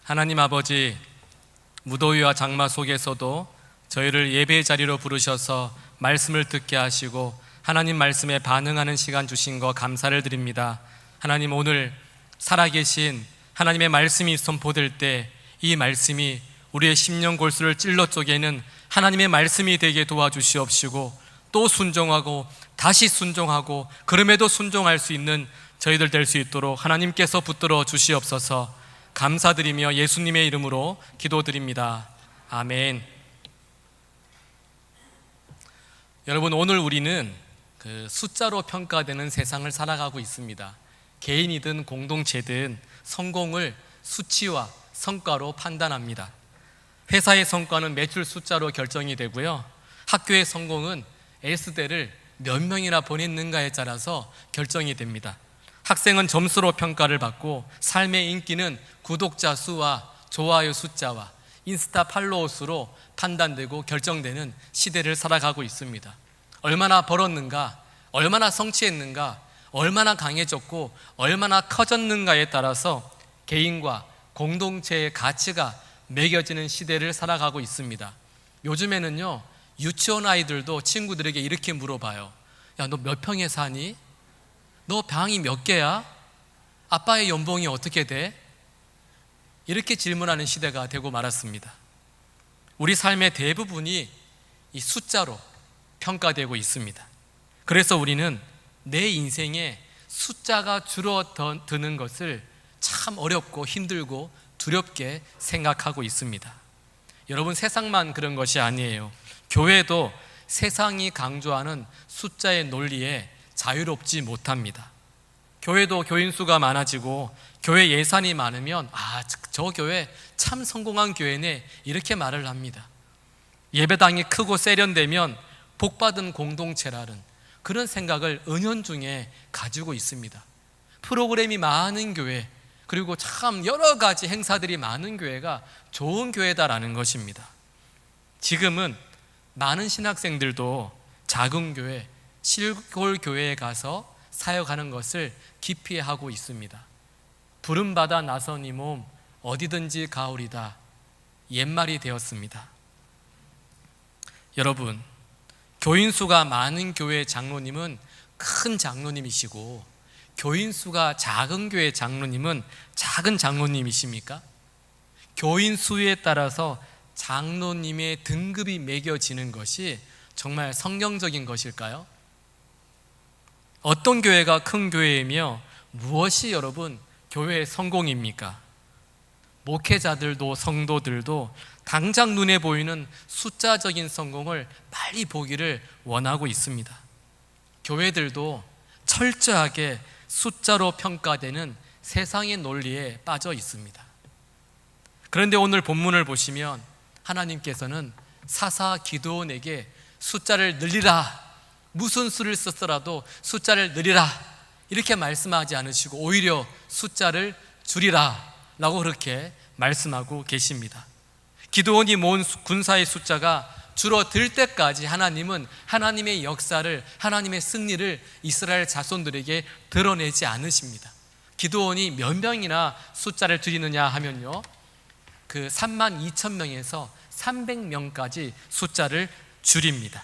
하나님 아버지, 무더위와 장마 속에서도 저희를 예배의 자리로 부르셔서 말씀을 듣게 하시고 하나님 말씀에 반응하는 시간 주신 거 감사를 드립니다. 하나님, 오늘 살아계신 하나님의 말씀이 선포될 때 이 말씀이 우리의 심령 골수를 찔러 쪼개는 하나님의 말씀이 되게 도와주시옵시고, 또 순종하고 다시 순종하고 그럼에도 순종할 수 있는 저희들 될 수 있도록 하나님께서 붙들어 주시옵소서. 감사드리며 예수님의 이름으로 기도드립니다. 아멘. 여러분, 오늘 우리는 숫자로 평가되는 세상을 살아가고 있습니다. 개인이든 공동체든 성공을 수치와 성과로 판단합니다. 회사의 성과는 매출 숫자로 결정이 되고요, 학교의 성공은 S대를 몇 명이나 보냈는가에 따라서 결정이 됩니다. 학생은 점수로 평가를 받고 삶의 인기는 구독자 수와 좋아요 숫자와 인스타 팔로워 수로 판단되고 결정되는 시대를 살아가고 있습니다. 얼마나 벌었는가, 얼마나 성취했는가, 얼마나 강해졌고 얼마나 커졌는가에 따라서 개인과 공동체의 가치가 매겨지는 시대를 살아가고 있습니다. 요즘에는요, 유치원 아이들도 친구들에게 이렇게 물어봐요. 야, 너 몇 평에 사니? 너 방이 몇 개야? 아빠의 연봉이 어떻게 돼? 이렇게 질문하는 시대가 되고 말았습니다. 우리 삶의 대부분이 이 숫자로 평가되고 있습니다. 그래서 우리는 내 인생에 숫자가 줄어드는 것을 참 어렵고 힘들고 두렵게 생각하고 있습니다. 여러분, 세상만 그런 것이 아니에요. 교회도 세상이 강조하는 숫자의 논리에 자유롭지 못합니다. 교회도 교인 수가 많아지고 교회 예산이 많으면 저 교회 참 성공한 교회네, 이렇게 말을 합니다. 예배당이 크고 세련되면 복받은 공동체라는 그런 생각을 은연중에 가지고 있습니다. 프로그램이 많은 교회, 그리고 참 여러 가지 행사들이 많은 교회가 좋은 교회다라는 것입니다. 지금은 많은 신학생들도 작은 교회, 시골 교회에 가서 사역하는 것을 기피하고 있습니다. 부름받아 나선 이 몸 어디든지 가오리다, 옛말이 되었습니다. 여러분, 교인 수가 많은 교회 장로님은 큰 장로님이시고 교인 수가 작은 교회 장로님은 작은 장로님이십니까? 교인 수에 따라서 장로님의 등급이 매겨지는 것이 정말 성경적인 것일까요? 어떤 교회가 큰 교회이며 무엇이 여러분 교회의 성공입니까? 목회자들도 성도들도 당장 눈에 보이는 숫자적인 성공을 빨리 보기를 원하고 있습니다. 교회들도 철저하게 숫자로 평가되는 세상의 논리에 빠져 있습니다. 그런데 오늘 본문을 보시면 하나님께서는 사사 기드온에게 숫자를 늘리라, 무슨 수를 썼더라도 숫자를 늘리라, 이렇게 말씀하지 않으시고 오히려 숫자를 줄이라 라고 그렇게 말씀하고 계십니다. 기드온이 모은 군사의 숫자가 줄어들 때까지 하나님은 하나님의 역사를, 하나님의 승리를 이스라엘 자손들에게 드러내지 않으십니다. 기드온이 몇 명이나 숫자를 줄이느냐 하면요, 32,000명에서 300명까지 숫자를 줄입니다.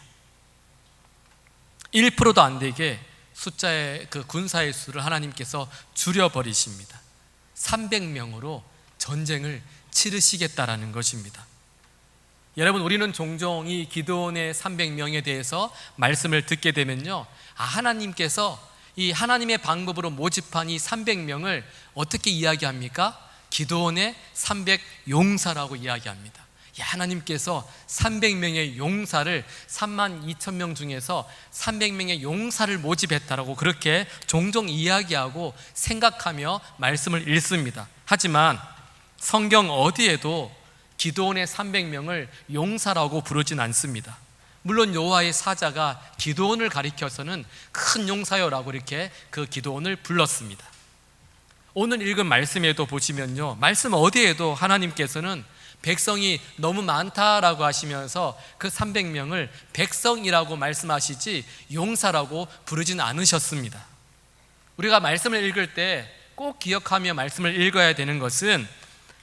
1%도 안 되게 숫자의 군사의 수를 하나님께서 줄여버리십니다. 300명으로 전쟁을 치르시겠다라는 것입니다. 여러분, 우리는 종종 이 기드온의 300명에 대해서 말씀을 듣게 되면요, 하나님께서 이 하나님의 방법으로 모집한 이 300명을 어떻게 이야기합니까? 기드온의 300용사라고 이야기합니다. 하나님께서 300명의 용사를 32,000명 중에서 300명의 용사를 모집했다라고 그렇게 종종 이야기하고 생각하며 말씀을 읽습니다. 하지만 성경 어디에도 기드온의 300명을 용사라고 부르진 않습니다. 물론 여호와의 사자가 기드온을 가리켜서는 큰 용사여라고 이렇게 그 기드온을 불렀습니다. 오늘 읽은 말씀에도 보시면요, 말씀 어디에도 하나님께서는 백성이 너무 많다라고 하시면서 그 300명을 백성이라고 말씀하시지 용사라고 부르진 않으셨습니다. 우리가 말씀을 읽을 때 꼭 기억하며 말씀을 읽어야 되는 것은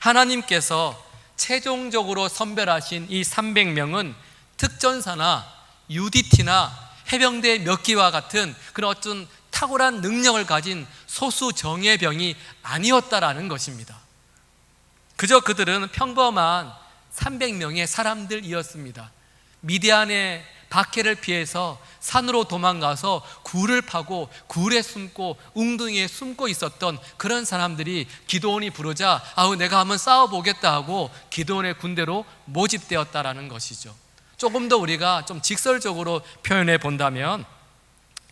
하나님께서 최종적으로 선별하신 이 300명은 특전사나 UDT나 해병대 몇 기와 같은 그런 어떤 탁월한 능력을 가진 소수 정예병이 아니었다라는 것입니다. 그저 그들은 평범한 300명의 사람들이었습니다. 미디안의 박해를 피해서 산으로 도망가서 굴을 파고 굴에 숨고 웅덩이에 숨고 있었던 그런 사람들이 기드온이 부르자 내가 한번 싸워보겠다 하고 기드온의 군대로 모집되었다라는 것이죠. 조금 더 우리가 좀 직설적으로 표현해 본다면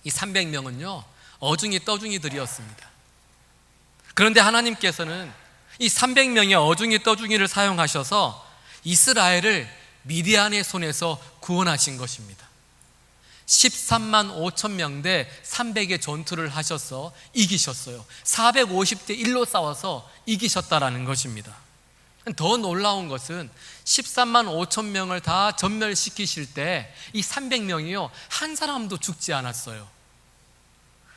이 300명은요 어중이 떠중이들이었습니다. 그런데 하나님께서는 이 300명의 어중이 떠중이를 사용하셔서 이스라엘을 미디안의 손에서 구원하신 것입니다. 13만 5천 명 대 300의 전투를 하셔서 이기셨어요. 450대 1로 싸워서 이기셨다라는 것입니다. 더 놀라운 것은 13만 5천 명을 다 전멸시키실 때 이 300명이요 한 사람도 죽지 않았어요.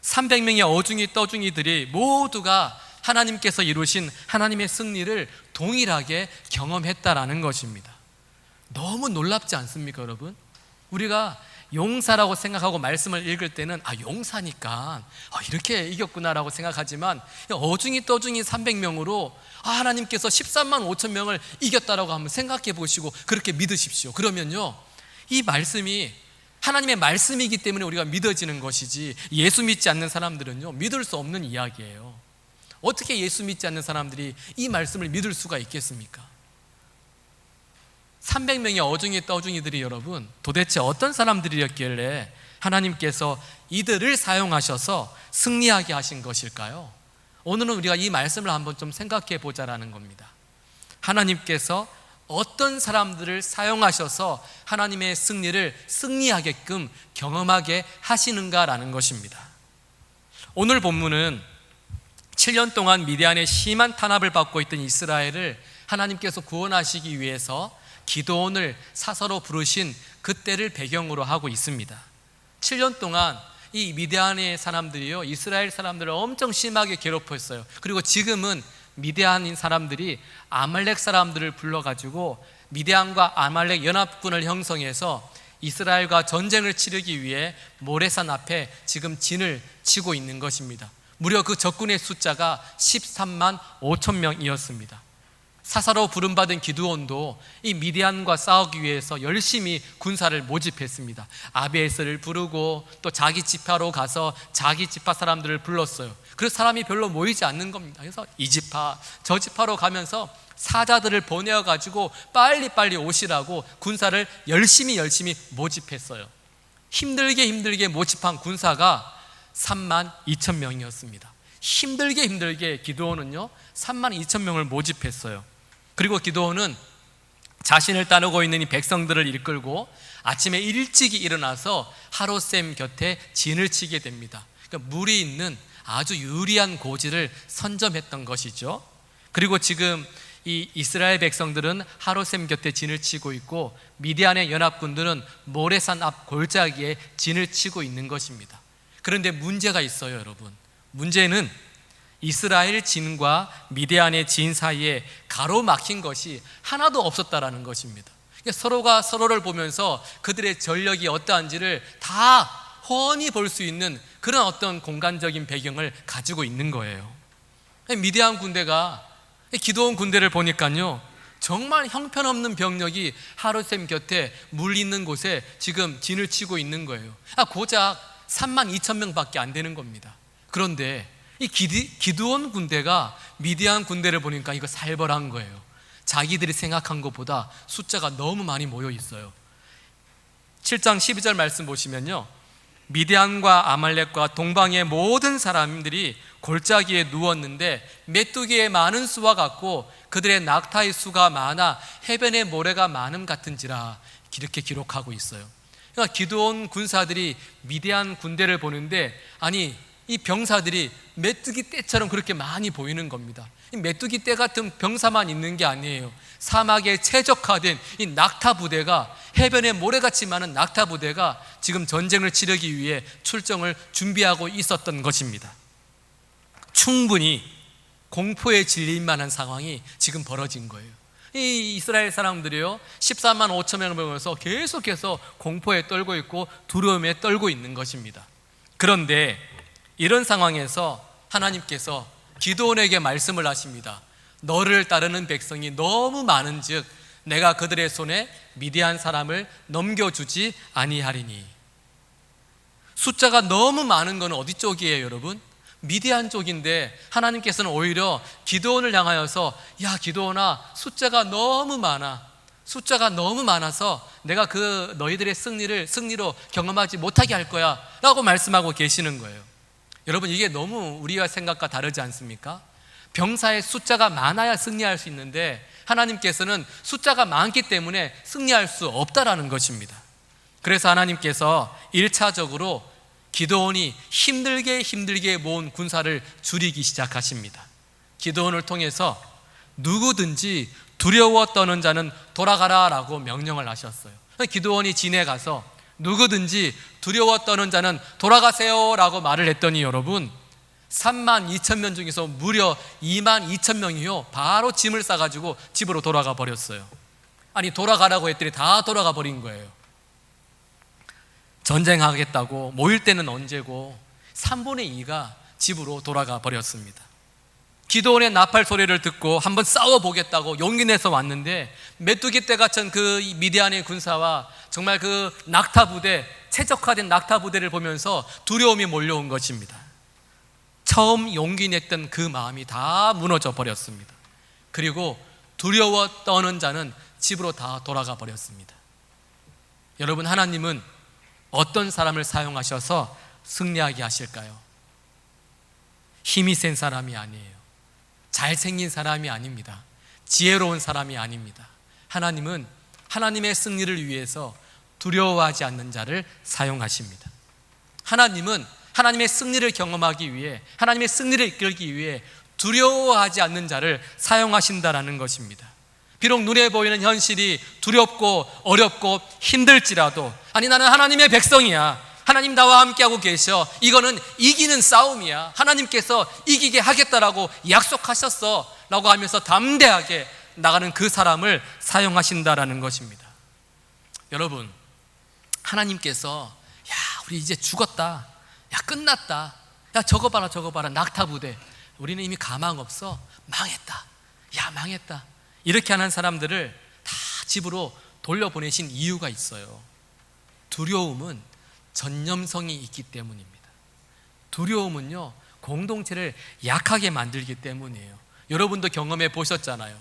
300명의 어중이 떠중이들이 모두가 하나님께서 이루신 하나님의 승리를 동일하게 경험했다라는 것입니다. 너무 놀랍지 않습니까, 여러분? 우리가 용사라고 생각하고 말씀을 읽을 때는 용사니까 이렇게 이겼구나라고 생각하지만 어중이 떠중이 300명으로 하나님께서 13만 5천 명을 이겼다라고 한번 생각해 보시고 그렇게 믿으십시오. 그러면요 이 말씀이 하나님의 말씀이기 때문에 우리가 믿어지는 것이지 예수 믿지 않는 사람들은요 믿을 수 없는 이야기예요. 어떻게 예수 믿지 않는 사람들이 이 말씀을 믿을 수가 있겠습니까? 300명의 어중이 떠중이들이 여러분 도대체 어떤 사람들이었길래 하나님께서 이들을 사용하셔서 승리하게 하신 것일까요? 오늘은 우리가 이 말씀을 한번 좀 생각해 보자라는 겁니다. 하나님께서 어떤 사람들을 사용하셔서 하나님의 승리를 승리하게끔 경험하게 하시는가라는 것입니다. 오늘 본문은 7년 동안 미디안의 심한 탄압을 받고 있던 이스라엘을 하나님께서 구원하시기 위해서 기드온을 사서로 부르신 그때를 배경으로 하고 있습니다. 7년 동안 이 미디안의 사람들이요 이스라엘 사람들을 엄청 심하게 괴롭혔어요. 그리고 지금은 미디안인 사람들이 아말렉 사람들을 불러가지고 미디안과 아말렉 연합군을 형성해서 이스라엘과 전쟁을 치르기 위해 모레산 앞에 지금 진을 치고 있는 것입니다. 무려 그 적군의 숫자가 13만 5천 명이었습니다. 사사로 부름받은 기드온도 이 미디안과 싸우기 위해서 열심히 군사를 모집했습니다. 아비에스를 부르고 또 자기 지파로 가서 자기 지파 사람들을 불렀어요. 그래서 사람이 별로 모이지 않는 겁니다. 그래서 이 지파 저 지파로 가면서 사자들을 보내어가지고 빨리빨리 오시라고 군사를 열심히 모집했어요. 힘들게 모집한 군사가 3만 2천 명이었습니다. 힘들게 기드온은요 3만 2천 명을 모집했어요. 그리고 기드온은 자신을 따르고 있는 이 백성들을 이끌고 아침에 일찍이 일어나서 하롯셈 곁에 진을 치게 됩니다. 그러니까 물이 있는 아주 유리한 고지를 선점했던 것이죠. 그리고 지금 이 이스라엘 백성들은 하롯셈 곁에 진을 치고 있고 미디안의 연합군들은 모레산 앞 골짜기에 진을 치고 있는 것입니다. 그런데 문제가 있어요, 여러분. 문제는 이스라엘 진과 미디안의 진 사이에 가로막힌 것이 하나도 없었다라는 것입니다. 그러니까 서로가 서로를 보면서 그들의 전력이 어떠한지를 다 훤히 볼 수 있는 그런 어떤 공간적인 배경을 가지고 있는 거예요. 미디안 군대가 기드온 군대를 보니까요 정말 형편없는 병력이 하롯셈 곁에 물 있는 곳에 지금 진을 치고 있는 거예요. 고작 3만 2천 명밖에 안 되는 겁니다. 그런데 이 기드온 군대가 미디안 군대를 보니까 이거 살벌한 거예요. 자기들이 생각한 것보다 숫자가 너무 많이 모여 있어요. 7장 12절 말씀 보시면요 미디안과 아말렉과 동방의 모든 사람들이 골짜기에 누웠는데 메뚜기의 많은 수와 같고 그들의 낙타의 수가 많아 해변의 모래가 많음 같은지라 이렇게 기록하고 있어요. 그러니까 기드온 군사들이 미디안 군대를 보는데 이 병사들이 메뚜기 떼처럼 그렇게 많이 보이는 겁니다. 이 메뚜기 떼 같은 병사만 있는 게 아니에요. 사막에 최적화된 이 낙타 부대가 해변에 모래같이 많은 낙타 부대가 지금 전쟁을 치르기 위해 출정을 준비하고 있었던 것입니다. 충분히 공포에 질릴 만한 상황이 지금 벌어진 거예요. 이 이스라엘 사람들이요 14만 5천 명을 보면서 계속해서 공포에 떨고 있고 두려움에 떨고 있는 것입니다. 그런데 이런 상황에서 하나님께서 기드온에게 말씀을 하십니다. 너를 따르는 백성이 너무 많은즉 내가 그들의 손에 미디안 사람을 넘겨주지 아니하리니. 숫자가 너무 많은 건 어디 쪽이에요, 여러분? 미디안 쪽인데 하나님께서는 오히려 기드온을 향하여서 야 기드온아, 숫자가 너무 많아서 내가 그 너희들의 승리로 경험하지 못하게 할 거야 라고 말씀하고 계시는 거예요. 여러분, 이게 너무 우리가 생각과 다르지 않습니까? 병사의 숫자가 많아야 승리할 수 있는데 하나님께서는 숫자가 많기 때문에 승리할 수 없다라는 것입니다. 그래서 하나님께서 1차적으로 기드온이 힘들게 모은 군사를 줄이기 시작하십니다. 기드온을 통해서 누구든지 두려워 떠는 자는 돌아가라 라고 명령을 하셨어요. 기드온이 진에 가서 누구든지 두려워 떠는 자는 돌아가세요 라고 말을 했더니 여러분 3만 2천 명 중에서 무려 2만 2천 명이요 바로 짐을 싸가지고 집으로 돌아가 버렸어요. 아니 돌아가라고 했더니 다 돌아가 버린 거예요. 전쟁하겠다고 모일 때는 언제고 3분의 2가 집으로 돌아가 버렸습니다. 기드온의 나팔 소리를 듣고 한번 싸워보겠다고 용기 내서 왔는데 메뚜기 떼 같은 그 미디안의 군사와 정말 그 낙타 부대, 최적화된 낙타 부대를 보면서 두려움이 몰려온 것입니다. 처음 용기 냈던 그 마음이 다 무너져 버렸습니다. 그리고 두려워 떠는 자는 집으로 다 돌아가 버렸습니다. 여러분, 하나님은 어떤 사람을 사용하셔서 승리하게 하실까요? 힘이 센 사람이 아니에요. 잘생긴 사람이 아닙니다. 지혜로운 사람이 아닙니다. 하나님은 하나님의 승리를 위해서 두려워하지 않는 자를 사용하십니다. 하나님은 하나님의 승리를 경험하기 위해, 하나님의 승리를 이끌기 위해 두려워하지 않는 자를 사용하신다라는 것입니다. 비록 눈에 보이는 현실이 두렵고 어렵고 힘들지라도, 아니 나는 하나님의 백성이야, 하나님 나와 함께하고 계셔, 이거는 이기는 싸움이야, 하나님께서 이기게 하겠다라고 약속하셨어 라고 하면서 담대하게 나가는 그 사람을 사용하신다라는 것입니다. 여러분, 하나님께서 야 우리 이제 죽었다, 야 끝났다, 야 저거 봐라 낙타 부대, 우리는 이미 가망 없어, 망했다, 야 망했다, 이렇게 하는 사람들을 다 집으로 돌려보내신 이유가 있어요. 두려움은 전념성이 있기 때문입니다. 두려움은요 공동체를 약하게 만들기 때문이에요. 여러분도 경험해 보셨잖아요.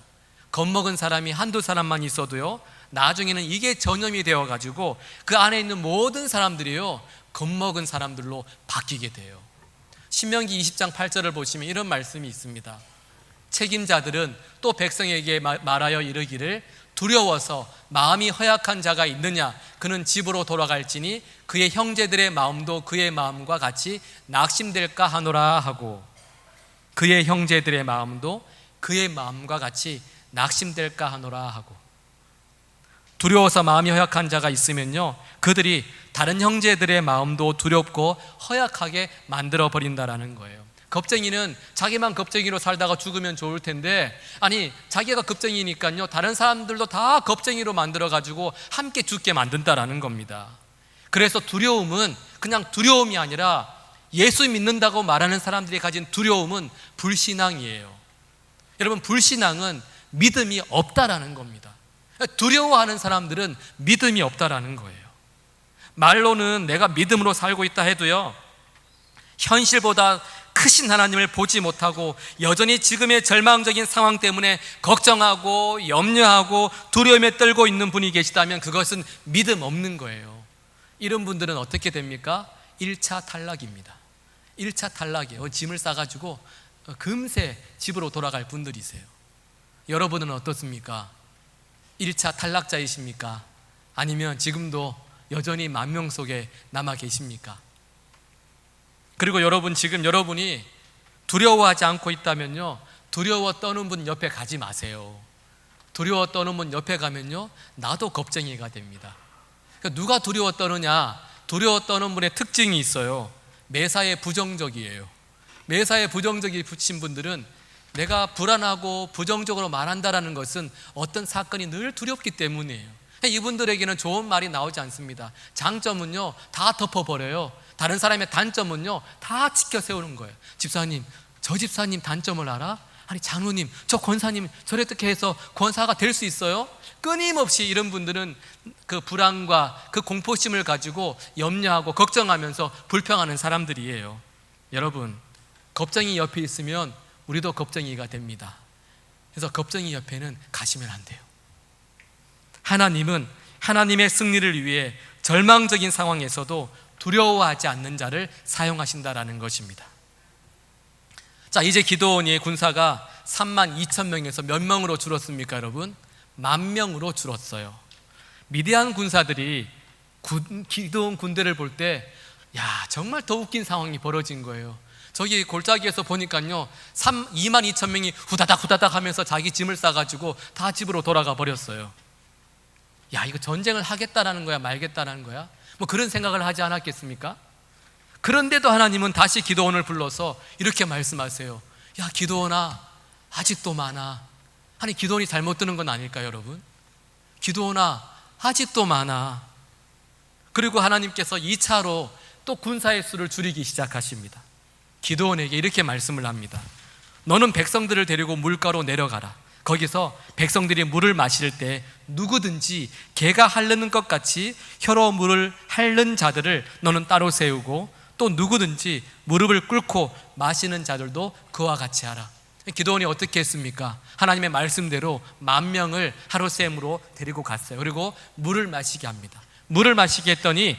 겁먹은 사람이 한두 사람만 있어도요 나중에는 이게 전염이 되어가지고 그 안에 있는 모든 사람들이요 겁먹은 사람들로 바뀌게 돼요. 신명기 20장 8절을 보시면 이런 말씀이 있습니다. 책임자들은 또 백성에게 말하여 이르기를 두려워서 마음이 허약한 자가 있느냐, 그는 집으로 돌아갈지니 그의 형제들의 마음도 그의 마음과 같이 낙심될까 하노라 하고, 그의 형제들의 마음도 그의 마음과 같이 낙심될까 하노라 하고, 두려워서 마음이 허약한 자가 있으면요 그들이 다른 형제들의 마음도 두렵고 허약하게 만들어 버린다라는 거예요. 겁쟁이는 자기만 겁쟁이로 살다가 죽으면 좋을 텐데, 아니 자기가 겁쟁이니까요 다른 사람들도 다 겁쟁이로 만들어가지고 함께 죽게 만든다라는 겁니다. 그래서 두려움은 그냥 두려움이 아니라 예수 믿는다고 말하는 사람들이 가진 두려움은 불신앙이에요. 여러분, 불신앙은 믿음이 없다라는 겁니다. 두려워하는 사람들은 믿음이 없다라는 거예요. 말로는 내가 믿음으로 살고 있다 해도요 현실보다 크신 하나님을 보지 못하고 여전히 지금의 절망적인 상황 때문에 걱정하고 염려하고 두려움에 떨고 있는 분이 계시다면 그것은 믿음 없는 거예요. 이런 분들은 어떻게 됩니까? 1차 탈락입니다. 1차 탈락이에요. 짐을 싸가지고 금세 집으로 돌아갈 분들이세요. 여러분은 어떻습니까? 1차 탈락자이십니까? 아니면 지금도 여전히 만명 속에 남아 계십니까? 그리고 여러분, 지금 여러분이 두려워하지 않고 있다면요 두려워 떠는 분 옆에 가지 마세요. 두려워 떠는 분 옆에 가면요 나도 겁쟁이가 됩니다. 그러니까 누가 두려워 떠느냐, 두려워 떠는 분의 특징이 있어요. 매사에 부정적이에요. 매사에 부정적이 붙인 분들은 내가 불안하고 부정적으로 말한다라는 것은 어떤 사건이 늘 두렵기 때문이에요. 이분들에게는 좋은 말이 나오지 않습니다. 장점은요 다 덮어버려요. 다른 사람의 단점은요 다 지켜 세우는 거예요. 집사님, 저 집사님 단점을 알아? 아니 장로님, 저 권사님 저렇게 해서 권사가 될 수 있어요? 끊임없이 이런 분들은 그 불안과 그 공포심을 가지고 염려하고 걱정하면서 불평하는 사람들이에요. 여러분, 겁쟁이 옆에 있으면 우리도 겁쟁이가 됩니다. 그래서 겁쟁이 옆에는 가시면 안 돼요. 하나님은 하나님의 승리를 위해 절망적인 상황에서도 두려워하지 않는 자를 사용하신다라는 것입니다. 자, 이제 기드온의 군사가 32,000명에서 몇 명으로 줄었습니까, 여러분? 10,000명으로 줄었어요. 미디안 군사들이 기드온 군대를 볼 때, 야, 정말 더 웃긴 상황이 벌어진 거예요. 저기 골짜기에서 보니까요 22,000명이 후다닥 하면서 자기 짐을 싸가지고 다 집으로 돌아가 버렸어요. 야, 이거 전쟁을 하겠다라는 거야 말겠다라는 거야? 뭐 그런 생각을 하지 않았겠습니까? 그런데도 하나님은 다시 기드온을 불러서 이렇게 말씀하세요. 야, 기드온아, 아직도 많아. 아니, 기드온이 잘못 드는 건 아닐까요, 여러분? 기드온아, 아직도 많아. 그리고 하나님께서 2차로 또 군사의 수를 줄이기 시작하십니다. 기드온에게 이렇게 말씀을 합니다. 너는 백성들을 데리고 물가로 내려가라. 거기서 백성들이 물을 마실 때 누구든지 개가 핥는 것 같이 혀로 물을 핥는 자들을 너는 따로 세우고, 또 누구든지 무릎을 꿇고 마시는 자들도 그와 같이 하라. 기드온이 어떻게 했습니까? 하나님의 말씀대로 10,000명을 하루셈으로 데리고 갔어요. 그리고 물을 마시게 합니다. 물을 마시게 했더니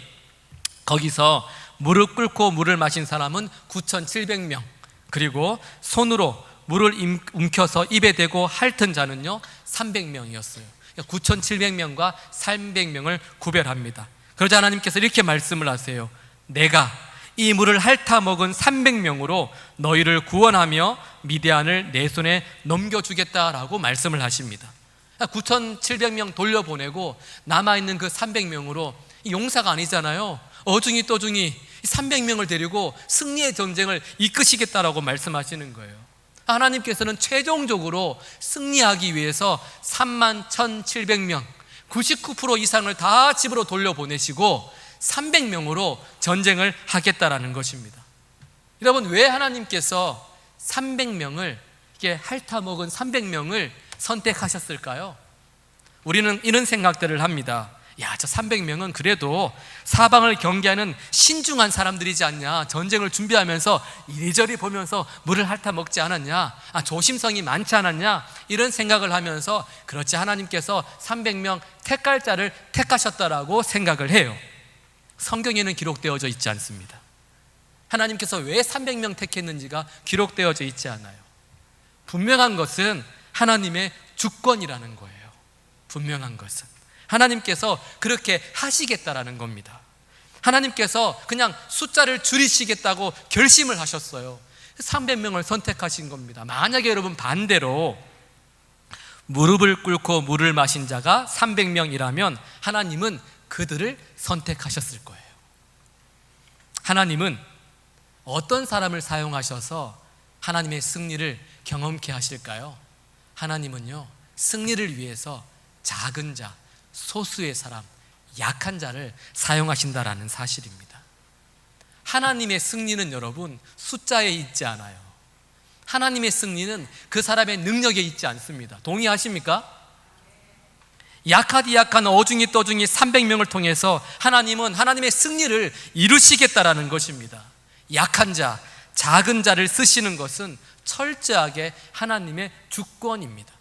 거기서 무릎 꿇고 물을 마신 사람은 9,700명, 그리고 손으로 물을 움켜서 입에 대고 핥은 자는요 300명이었어요. 9,700명과 300명을 구별합니다. 그러자 하나님께서 이렇게 말씀을 하세요. 내가 이 물을 핥아 먹은 300명으로 너희를 구원하며 미디안을 내 손에 넘겨주겠다라고 말씀을 하십니다. 9,700명 돌려보내고 남아있는 그 300명으로 용사가 아니잖아요. 어중이 떠중이 300명을 데리고 승리의 전쟁을 이끄시겠다라고 말씀하시는 거예요. 하나님께서는 최종적으로 승리하기 위해서 31,700명 99% 이상을 다 집으로 돌려보내시고 300명으로 전쟁을 하겠다라는 것입니다. 여러분, 왜 하나님께서 300명을 이게 핥아먹은 300명을 선택하셨을까요? 우리는 이런 생각들을 합니다. 야, 저 300명은 그래도 사방을 경계하는 신중한 사람들이지 않냐, 전쟁을 준비하면서 이리저리 보면서 물을 핥아먹지 않았냐, 조심성이 많지 않았냐, 이런 생각을 하면서 그렇지 하나님께서 300명 택갈자를 택하셨다라고 생각을 해요. 성경에는 기록되어져 있지 않습니다. 하나님께서 왜 300명 택했는지가 기록되어져 있지 않아요. 분명한 것은 하나님의 주권이라는 거예요. 분명한 것은 하나님께서 그렇게 하시겠다라는 겁니다. 하나님께서 그냥 숫자를 줄이시겠다고 결심을 하셨어요. 300명을 선택하신 겁니다. 만약에 여러분 반대로 무릎을 꿇고 물을 마신 자가 300명이라면 하나님은 그들을 선택하셨을 거예요. 하나님은 어떤 사람을 사용하셔서 하나님의 승리를 경험케 하실까요? 하나님은요, 승리를 위해서 작은 자, 소수의 사람, 약한 자를 사용하신다라는 사실입니다. 하나님의 승리는 여러분 숫자에 있지 않아요. 하나님의 승리는 그 사람의 능력에 있지 않습니다. 동의하십니까? 약하디 약한 어중이 떠중이 300명을 통해서 하나님은 하나님의 승리를 이루시겠다라는 것입니다. 약한 자, 작은 자를 쓰시는 것은 철저하게 하나님의 주권입니다.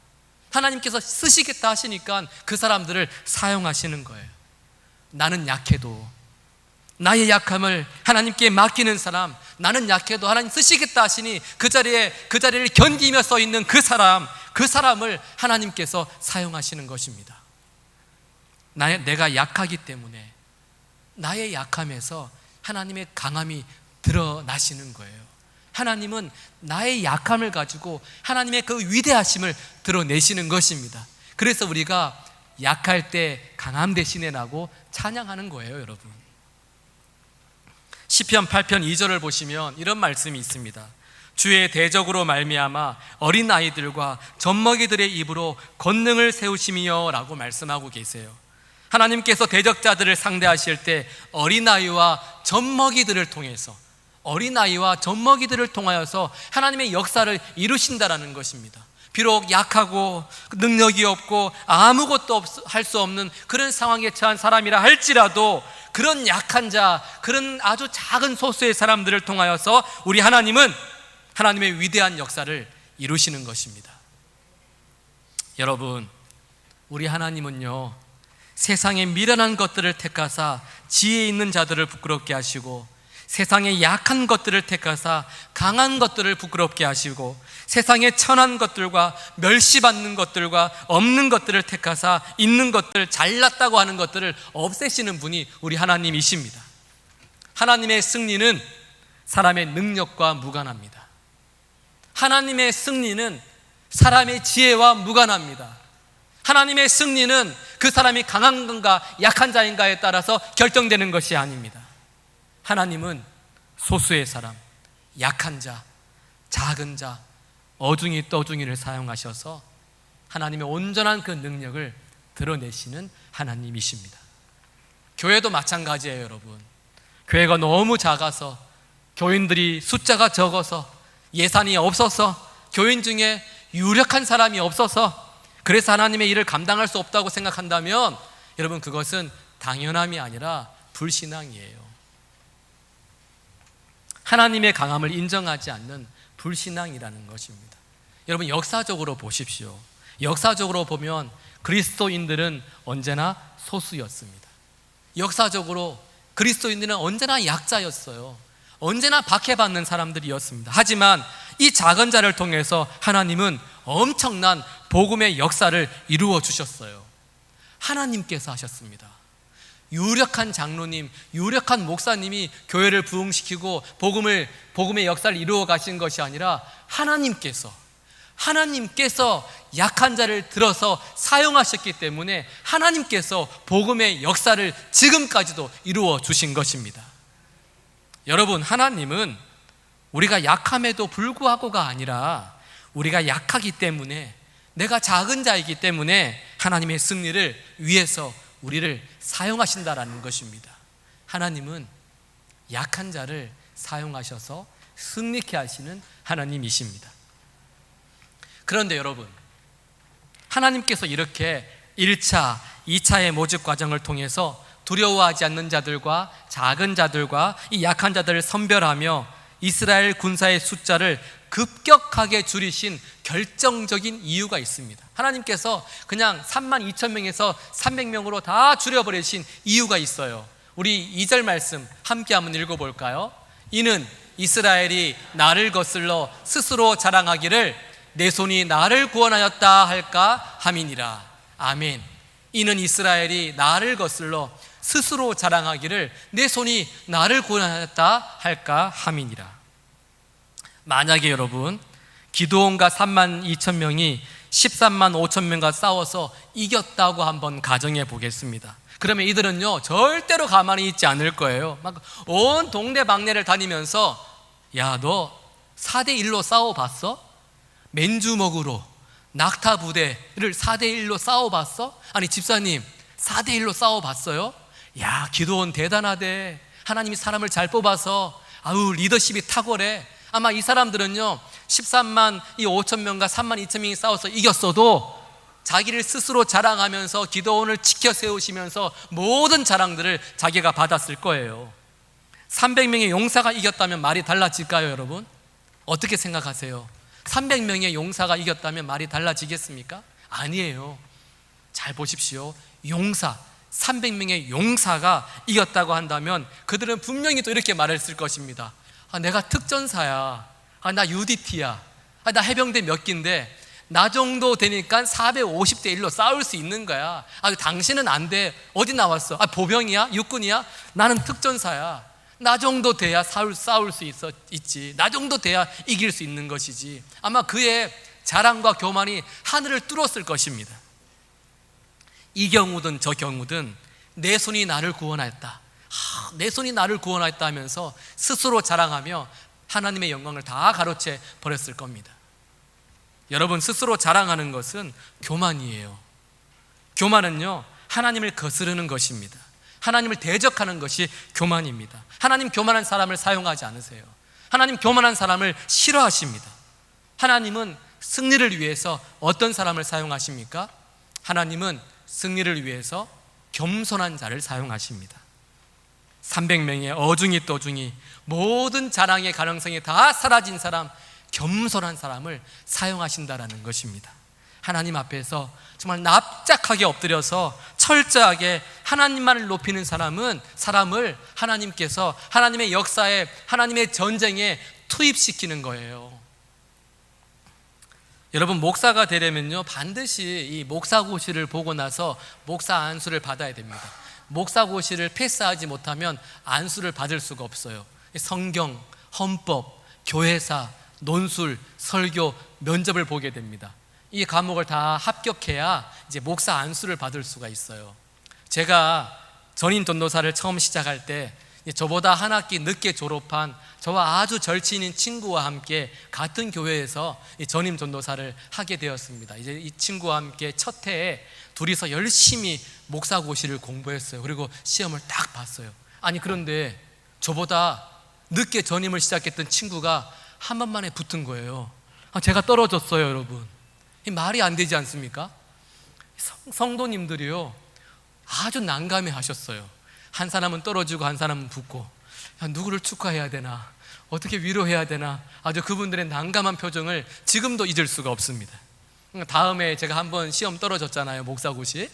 하나님께서 쓰시겠다 하시니까 그 사람들을 사용하시는 거예요. 나는 약해도 나의 약함을 하나님께 맡기는 사람, 나는 약해도 하나님 쓰시겠다 하시니 그 자리를 견디며 서 있는 그 사람을 하나님께서 사용하시는 것입니다. 내가 약하기 때문에 나의 약함에서 하나님의 강함이 드러나시는 거예요. 하나님은 나의 약함을 가지고 하나님의 그 위대하심을 드러내시는 것입니다. 그래서 우리가 약할 때 강함 대신에 나고 찬양하는 거예요, 여러분. 시편 8편 2절을 보시면 이런 말씀이 있습니다. 주의 대적으로 말미암아 어린아이들과 젖먹이들의 입으로 권능을 세우심이여 라고 말씀하고 계세요. 하나님께서 대적자들을 상대하실 때 어린아이와 젖먹이들을 통해서, 어린아이와 젖먹이들을 통하여서 하나님의 역사를 이루신다라는 것입니다. 비록 약하고 능력이 없고 아무것도 할 수 없는 그런 상황에 처한 사람이라 할지라도 그런 약한 자, 그런 아주 작은 소수의 사람들을 통하여서 우리 하나님은 하나님의 위대한 역사를 이루시는 것입니다. 여러분, 우리 하나님은요, 세상의 미련한 것들을 택하사 지혜 있는 자들을 부끄럽게 하시고, 세상의 약한 것들을 택하사 강한 것들을 부끄럽게 하시고, 세상의 천한 것들과 멸시받는 것들과 없는 것들을 택하사 있는 것들, 잘났다고 하는 것들을 없애시는 분이 우리 하나님이십니다. 하나님의 승리는 사람의 능력과 무관합니다. 하나님의 승리는 사람의 지혜와 무관합니다. 하나님의 승리는 그 사람이 강한 건가 약한 자인가에 따라서 결정되는 것이 아닙니다. 하나님은 소수의 사람, 약한 자, 작은 자, 어중이 떠중이를 사용하셔서 하나님의 온전한 그 능력을 드러내시는 하나님이십니다. 교회도 마찬가지예요, 여러분. 교회가 너무 작아서, 교인들이 숫자가 적어서, 예산이 없어서, 교인 중에 유력한 사람이 없어서 그래서 하나님의 일을 감당할 수 없다고 생각한다면 여러분, 그것은 당연함이 아니라 불신앙이에요. 하나님의 강함을 인정하지 않는 불신앙이라는 것입니다. 여러분, 역사적으로 보십시오. 역사적으로 보면 그리스도인들은 언제나 소수였습니다. 역사적으로 그리스도인들은 언제나 약자였어요. 언제나 박해받는 사람들이었습니다. 하지만 이 작은 자를 통해서 하나님은 엄청난 복음의 역사를 이루어 주셨어요. 하나님께서 하셨습니다. 유력한 장로님, 유력한 목사님이 교회를 부흥시키고 복음의 역사를 이루어 가신 것이 아니라 하나님께서 약한 자를 들어서 사용하셨기 때문에 하나님께서 복음의 역사를 지금까지도 이루어 주신 것입니다. 여러분, 하나님은 우리가 약함에도 불구하고가 아니라 우리가 약하기 때문에, 내가 작은 자이기 때문에 하나님의 승리를 위해서 우리를 사용하신다라는 것입니다. 하나님은 약한 자를 사용하셔서 승리케 하시는 하나님이십니다. 그런데 여러분, 하나님께서 이렇게 1차, 2차의 모집 과정을 통해서 두려워하지 않는 자들과 작은 자들과 이 약한 자들을 선별하며 이스라엘 군사의 숫자를 급격하게 줄이신 결정적인 이유가 있습니다. 하나님께서 그냥 32,000명에서 300명으로 다 줄여버리신 이유가 있어요. 우리 2절 말씀 함께 한번 읽어볼까요? 이는 이스라엘이 나를 거슬러 스스로 자랑하기를 내 손이 나를 구원하였다 할까 함이니라. 아멘. 이는 이스라엘이 나를 거슬러 스스로 자랑하기를 내 손이 나를 구원하였다 할까 함이니라. 만약에 여러분, 기드온과 32,000명이 13만 5천 명과 싸워서 이겼다고 한번 가정해 보겠습니다. 그러면 이들은요, 절대로 가만히 있지 않을 거예요. 막 온 동네방네를 다니면서, 야, 너 4대1로 싸워봤어? 맨주먹으로 낙타 부대를 4대1로 싸워봤어? 아니, 집사님 4대1로 싸워봤어요? 야, 기드온 대단하대. 하나님이 사람을 잘 뽑아서 아우, 리더십이 탁월해. 아마 이 사람들은요, 13만 5천 명과 3만 2천 명이 싸워서 이겼어도 자기를 스스로 자랑하면서 기드온을 지켜 세우시면서 모든 자랑들을 자기가 받았을 거예요. 300명의 용사가 이겼다면 말이 달라질까요, 여러분? 어떻게 생각하세요? 300명의 용사가 이겼다면 말이 달라지겠습니까? 아니에요. 잘 보십시오. 300명의 용사가 이겼다고 한다면 그들은 분명히 또 이렇게 말했을 것입니다. 아, 내가 특전사야. 아, 나 UDT야. 아, 나 해병대 몇 기인데 나 정도 되니까 450대 1로 싸울 수 있는 거야. 아, 당신은 안 돼. 어디 나왔어? 아, 보병이야? 육군이야? 나는 특전사야. 나 정도 돼야 싸울 수 있지. 나 정도 돼야 이길 수 있는 것이지. 아마 그의 자랑과 교만이 하늘을 뚫었을 것입니다. 이 경우든 저 경우든 내 손이 나를 구원하였다. 내 손이 나를 구원하였다 하면서 스스로 자랑하며 하나님의 영광을 다 가로채 버렸을 겁니다. 여러분, 스스로 자랑하는 것은 교만이에요. 교만은요, 하나님을 거스르는 것입니다. 하나님을 대적하는 것이 교만입니다. 하나님 교만한 사람을 사용하지 않으세요. 하나님 교만한 사람을 싫어하십니다. 하나님은 승리를 위해서 어떤 사람을 사용하십니까? 하나님은 승리를 위해서 겸손한 자를 사용하십니다. 300명의 어중이 떠중이 모든 자랑의 가능성이 다 사라진 사람, 겸손한 사람을 사용하신다라는 것입니다. 하나님 앞에서 정말 납작하게 엎드려서 철저하게 하나님만을 높이는 사람을 하나님께서 하나님의 역사에, 하나님의 전쟁에 투입시키는 거예요. 여러분, 목사가 되려면요, 반드시 이 목사고시를 보고 나서 목사 안수를 받아야 됩니다. 목사고시를 패스하지 못하면 안수를 받을 수가 없어요. 성경, 헌법, 교회사, 논술, 설교, 면접을 보게 됩니다. 이 과목을 다 합격해야 이제 목사 안수를 받을 수가 있어요. 제가 전임 전도사를 처음 시작할 때 저보다 한 학기 늦게 졸업한 저와 아주 절친인 친구와 함께 같은 교회에서 전임 전도사를 하게 되었습니다. 이제 이 친구와 함께 첫 해에 둘이서 열심히 목사고시를 공부했어요. 그리고 시험을 딱 봤어요. 아니, 그런데 저보다 늦게 전임을 시작했던 친구가 한 번 만에 붙은 거예요. 제가 떨어졌어요, 여러분. 이 말이 안 되지 않습니까? 성도님들이요, 아주 난감해 하셨어요. 한 사람은 떨어지고 한 사람은 붙고, 누구를 축하해야 되나, 어떻게 위로해야 되나, 아주 그분들의 난감한 표정을 지금도 잊을 수가 없습니다. 다음에 제가 한번 시험 떨어졌잖아요, 목사고시.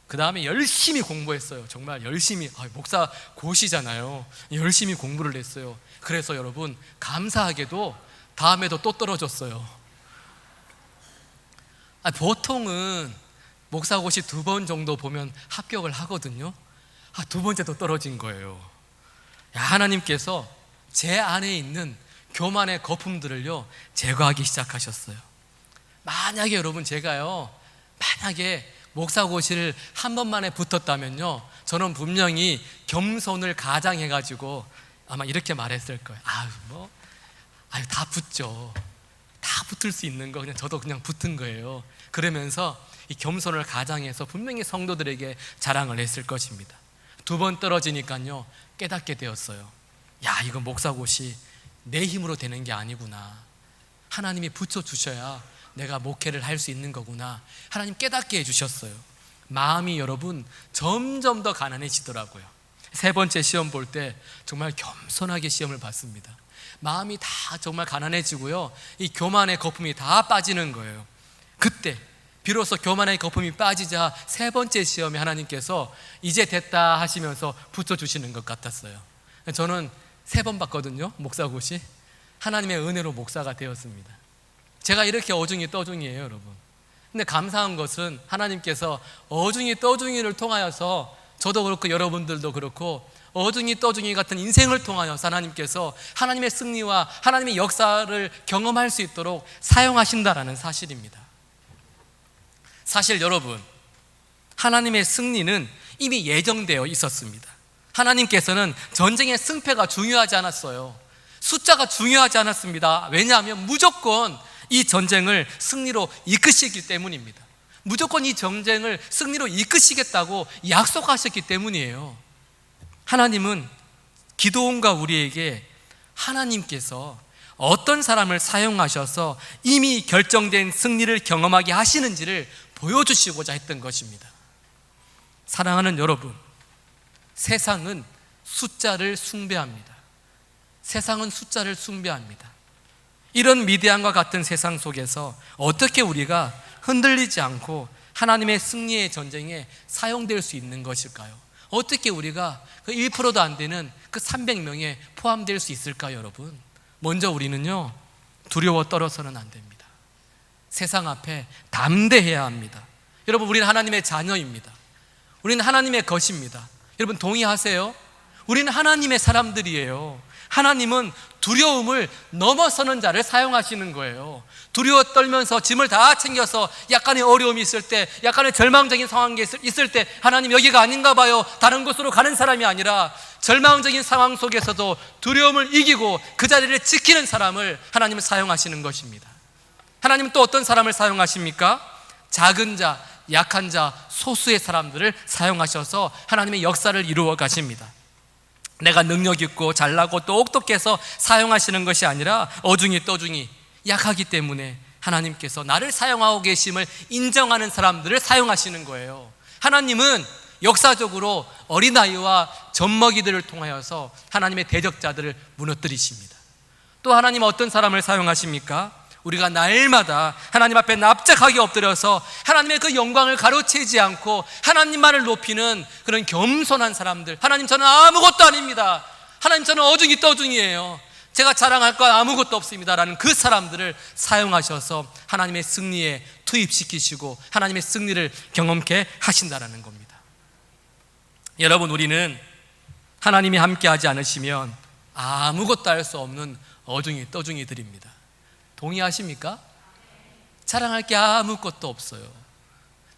그 다음에 열심히 공부했어요. 정말 열심히, 목사고시잖아요. 열심히 공부를 했어요. 그래서 여러분, 감사하게도 다음에도 또 떨어졌어요. 보통은 목사고시 2번 정도 보면 합격을 하거든요. 두 번째도 떨어진 거예요. 하나님께서 제 안에 있는 교만의 거품들을요, 제거하기 시작하셨어요. 만약에 여러분, 만약에 목사고시를 한 번만에 붙었다면요, 저는 분명히 겸손을 가장해가지고 아마 이렇게 말했을 거예요. 다 붙죠. 다 붙을 수 있는 거 그냥 저도 그냥 붙은 거예요. 그러면서 이 겸손을 가장해서 분명히 성도들에게 자랑을 했을 것입니다. 2번 떨어지니까요, 깨닫게 되었어요. 이거 목사고시 내 힘으로 되는 게 아니구나. 하나님이 붙여주셔야 내가 목회를 할 수 있는 거구나. 하나님 깨닫게 해주셨어요. 마음이 여러분 점점 더 가난해지더라고요. 3번째 시험 볼 때 정말 겸손하게 시험을 봤습니다. 마음이 다 정말 가난해지고요, 이 교만의 거품이 다 빠지는 거예요. 그때 비로소 교만의 거품이 빠지자 3번째 시험에 하나님께서 이제 됐다 하시면서 붙여주시는 것 같았어요. 저는 3번 봤거든요, 목사고시. 하나님의 은혜로 목사가 되었습니다. 제가 이렇게 어중이 떠중이에요, 여러분. 근데 감사한 것은 하나님께서 어중이 떠중이를 통하여서 저도 그렇고 여러분들도 그렇고 어중이 떠중이 같은 인생을 통하여서 하나님께서 하나님의 승리와 하나님의 역사를 경험할 수 있도록 사용하신다라는 사실입니다. 사실 여러분, 하나님의 승리는 이미 예정되어 있었습니다. 하나님께서는 전쟁의 승패가 중요하지 않았어요. 숫자가 중요하지 않았습니다. 왜냐하면 무조건 이 전쟁을 승리로 이끄시기 때문입니다. 무조건 이 전쟁을 승리로 이끄시겠다고 약속하셨기 때문이에요. 하나님은 기드온과 우리에게 하나님께서 어떤 사람을 사용하셔서 이미 결정된 승리를 경험하게 하시는지를 보여주시고자 했던 것입니다. 사랑하는 여러분, 세상은 숫자를 숭배합니다. 세상은 숫자를 숭배합니다. 이런 미디안과 같은 세상 속에서 어떻게 우리가 흔들리지 않고 하나님의 승리의 전쟁에 사용될 수 있는 것일까요? 어떻게 우리가 그 1%도 안 되는 그 300명에 포함될 수 있을까요, 여러분? 먼저 우리는요, 두려워 떨어서는 안 됩니다. 세상 앞에 담대해야 합니다. 여러분, 우리는 하나님의 자녀입니다. 우리는 하나님의 것입니다. 여러분 동의하세요? 우리는 하나님의 사람들이에요. 하나님은 두려움을 넘어서는 자를 사용하시는 거예요. 두려워 떨면서 짐을 다 챙겨서 약간의 어려움이 있을 때, 약간의 절망적인 상황이 있을 때 하나님 여기가 아닌가 봐요, 다른 곳으로 가는 사람이 아니라 절망적인 상황 속에서도 두려움을 이기고 그 자리를 지키는 사람을 하나님은 사용하시는 것입니다. 하나님은 또 어떤 사람을 사용하십니까? 작은 자, 약한 자, 소수의 사람들을 사용하셔서 하나님의 역사를 이루어 가십니다. 내가 능력 있고 잘나고 똑똑해서 사용하시는 것이 아니라 어중이 떠중이 약하기 때문에 하나님께서 나를 사용하고 계심을 인정하는 사람들을 사용하시는 거예요. 하나님은 역사적으로 어린아이와 젖먹이들을 통하여서 하나님의 대적자들을 무너뜨리십니다. 또 하나님은 어떤 사람을 사용하십니까? 우리가 날마다 하나님 앞에 납작하게 엎드려서 하나님의 그 영광을 가로채지 않고 하나님만을 높이는 그런 겸손한 사람들. 하나님, 저는 아무것도 아닙니다. 하나님, 저는 어중이 떠중이에요. 제가 자랑할 건 아무것도 없습니다 라는 그 사람들을 사용하셔서 하나님의 승리에 투입시키시고 하나님의 승리를 경험케 하신다는 겁니다. 여러분, 우리는 하나님이 함께하지 않으시면 아무것도 할 수 없는 어중이 떠중이들입니다. 동의하십니까? 자랑할 게 아무것도 없어요.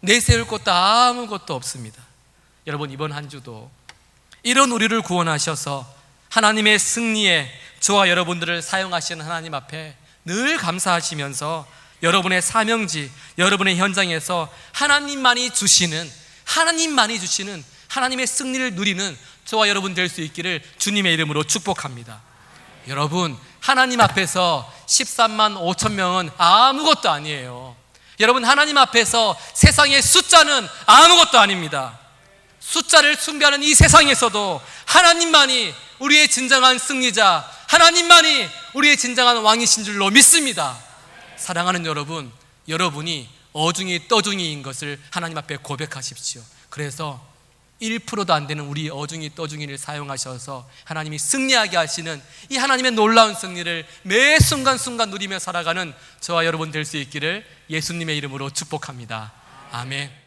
내세울 것도 아무것도 없습니다. 여러분, 이번 한 주도 이런 우리를 구원하셔서 하나님의 승리에 저와 여러분들을 사용하시는 하나님 앞에 늘 감사하시면서 여러분의 사명지, 여러분의 현장에서 하나님만이 주시는 하나님의 승리를 누리는 저와 여러분 될 수 있기를 주님의 이름으로 축복합니다. 여러분, 하나님 앞에서 13만 5천 명은 아무것도 아니에요. 여러분, 하나님 앞에서 세상의 숫자는 아무것도 아닙니다. 숫자를 숭배하는 이 세상에서도 하나님만이 우리의 진정한 승리자, 하나님만이 우리의 진정한 왕이신 줄로 믿습니다. 사랑하는 여러분, 여러분이 어중이 떠중이인 것을 하나님 앞에 고백하십시오. 그래서 1%도 안 되는 우리 어중이 떠중이를 사용하셔서 하나님이 승리하게 하시는 이 하나님의 놀라운 승리를 매 순간순간 누리며 살아가는 저와 여러분 될 수 있기를 예수님의 이름으로 축복합니다. 아멘.